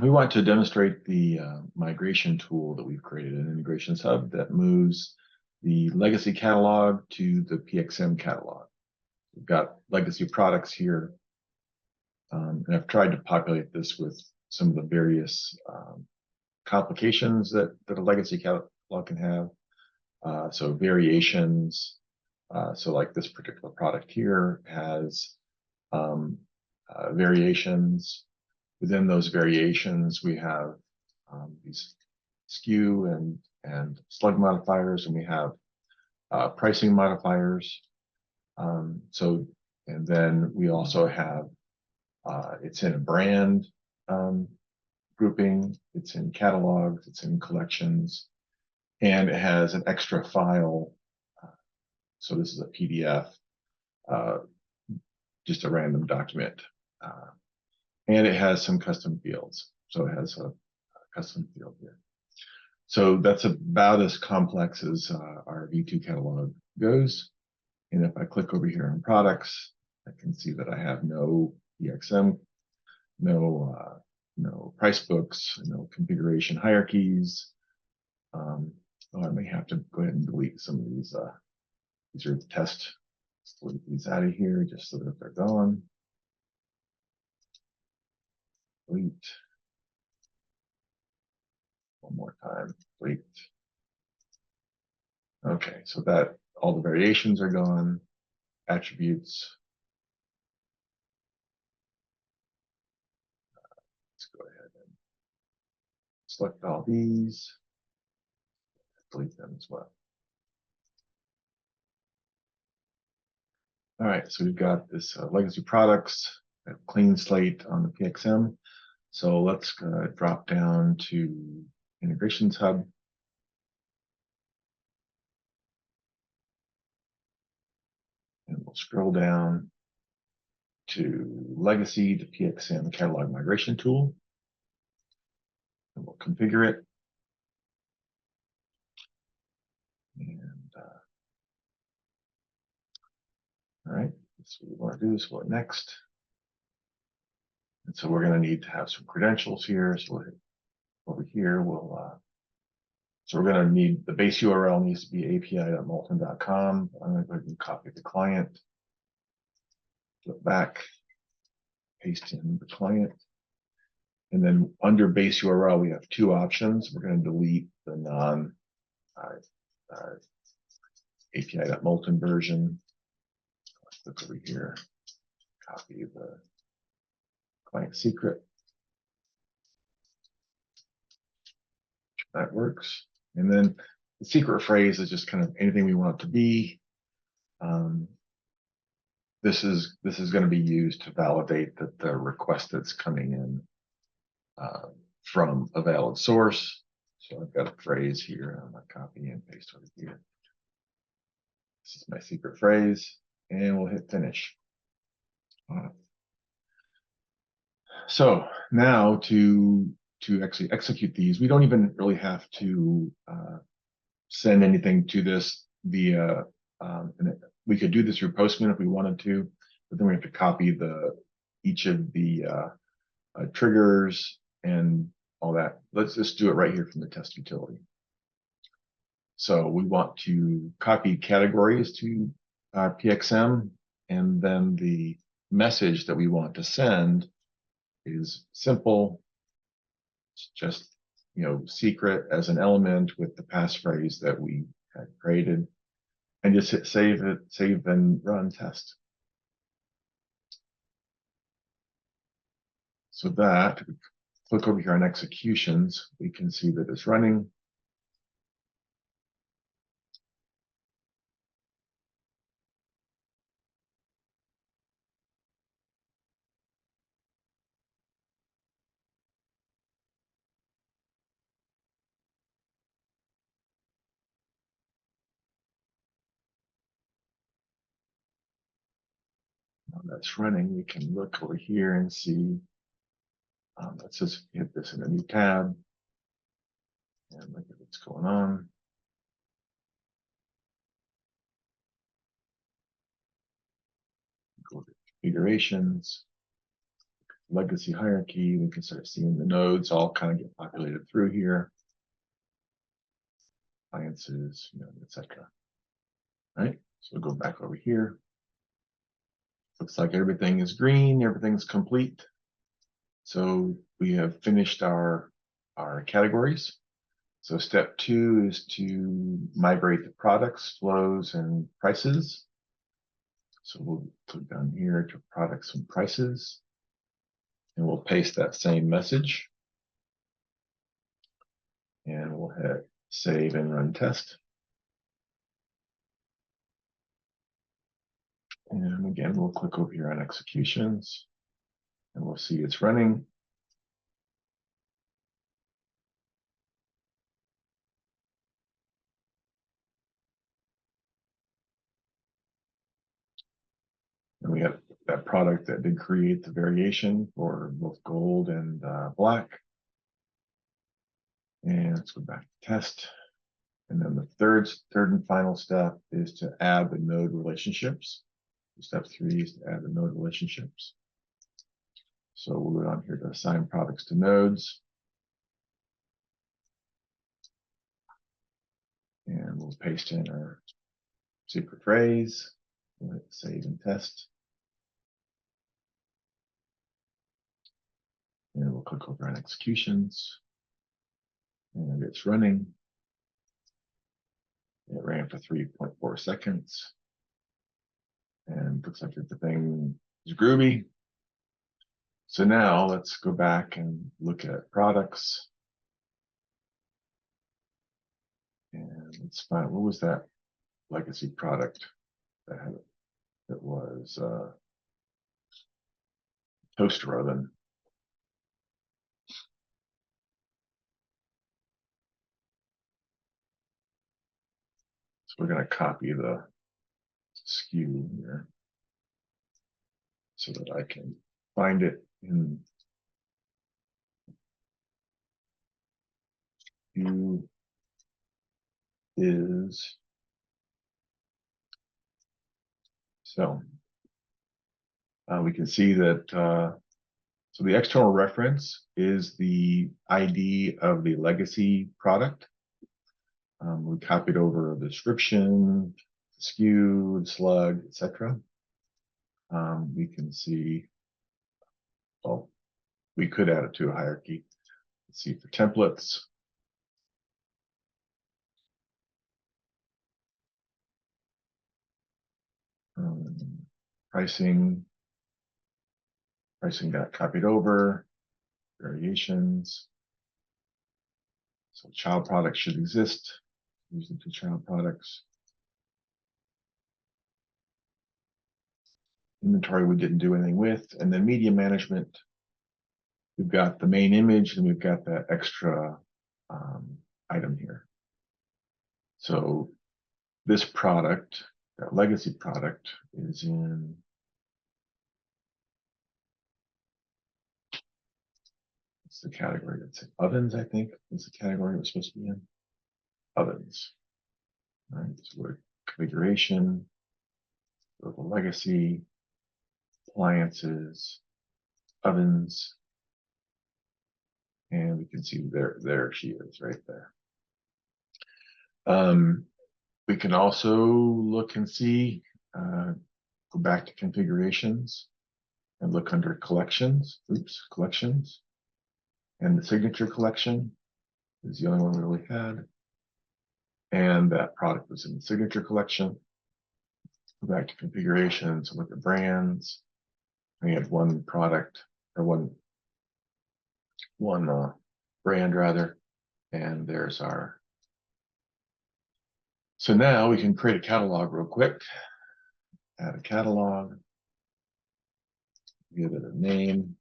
we want to demonstrate the migration tool that we've created, an integrations hub that moves the legacy catalog to the PXM catalog. We've got legacy products here, and I've tried to populate this with some of the various complications that a legacy catalog can have. So variations. So like this particular product here has variations. Within those variations, we have these SKU and slug modifiers, and we have pricing modifiers. And then we also have it's in a brand grouping, it's in catalogs, it's in collections, and it has an extra file. So this is a PDF, just a random document. And it has some custom fields. So it has a custom field here. So that's about as complex as our V2 catalog goes. And if I click over here on products, I can see that I have no PXM, no price books, no configuration hierarchies. I may have to go ahead and delete some of these. These are test. Let's delete these out of here just so that they're gone. Delete. One more time. Delete. Okay, so that all the variations are gone. Attributes. Let's go ahead and select all these. Delete them as well. All right, so we've got this legacy products, a clean slate on the PXM. So let's drop down to Integrations Hub. And we'll scroll down to Legacy to PXM Catalog Migration Tool. And we'll configure it. And all right, that's what we want to do. So what next? And so we're going to need to have some credentials here. So we'll hit over here. So we're going to need the base URL needs to be api.molten.com. I'm going to go ahead and copy the client, flip back, paste in the client. And then under base URL, we have two options. We're going to delete the non api.molten version. Let's look over here, copy the client secret. That works. And then the secret phrase is just kind of anything we want it to be. This is going to be used to validate that the request that's coming in from a valid source. So I've got a phrase here. I'm going to copy and paste over here. This is my secret phrase, and we'll hit finish. So now to actually execute these, we don't even really have to send anything to this via, we could do this through Postman if we wanted to, but then we have to copy each of the triggers and all that. Let's just do it right here from the test utility. So we want to copy categories to PXM, and then the message that we want to send is simple. It's just, secret as an element with the passphrase that we had created, and just hit save and run test. So that, click over here on executions, we can see that it's running. While that's running, we can look over here and see, let's just hit this in a new tab and look at what's going on. Go to configurations, legacy hierarchy, we can start seeing the nodes all kind of get populated through here. Appliances, etc. Right? So we'll go back over here. Looks like everything is green, everything's complete. So we have finished our categories. So step 2 is to migrate the products, flows, and prices. So we'll click down here to products and prices, and we'll paste that same message. And we'll hit save and run test. And again, we'll click over here on executions, and we'll see it's running. And we have that product that did create the variation for both gold and black. And let's go back to test. And then the third and final step is to add the node relationships. Step 3 is to add the node relationships. So we'll go down here to assign products to nodes. And we'll paste in our secret phrase. We'll hit save and test. And we'll click over on executions. And it's running. It ran for 3.4 seconds. And looks like everything is groovy. So now let's go back and look at products. And let's find, what was that legacy product that had it? It was toaster oven. So we're going to copy the SKU here so that I can find it in SKU is. So we can see that so the external reference is the ID of the legacy product. We copied over the description, SKU, slug, etc. We can see, well, we could add it to a hierarchy. Let's see for templates. Pricing got copied over, variations. So child products should exist. Using two child products. Inventory we didn't do anything with, and then media management. We've got the main image and we've got that extra item here. So this product, that legacy product, is in what's the category? It's ovens, I think, is the category it was supposed to be in. Ovens. All right, so we're configuration, global legacy, appliances, ovens, and we can see there she is right there. We can also look and see, go back to configurations and look under collections, collections. And the signature collection is the only one we really had. And that product was in the signature collection. Go back to configurations, look at brands. We had one product, or one brand rather, and there's our. So now we can create a catalog real quick. Add a catalog. Give it a name.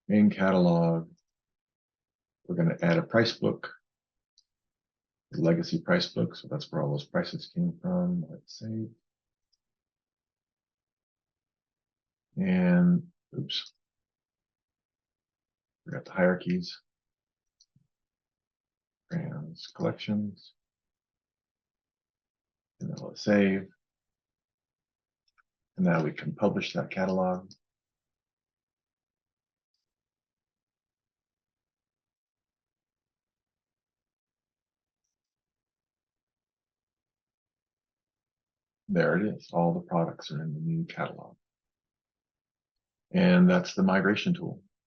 Main catalog. We're going to add a price book. Legacy price book, so that's where all those prices came from. Let's save. And oops, we got the hierarchies, brands, collections, and then let's save. And now we can publish that catalog. There it is. All the products are in the new catalog. And that's the migration tool.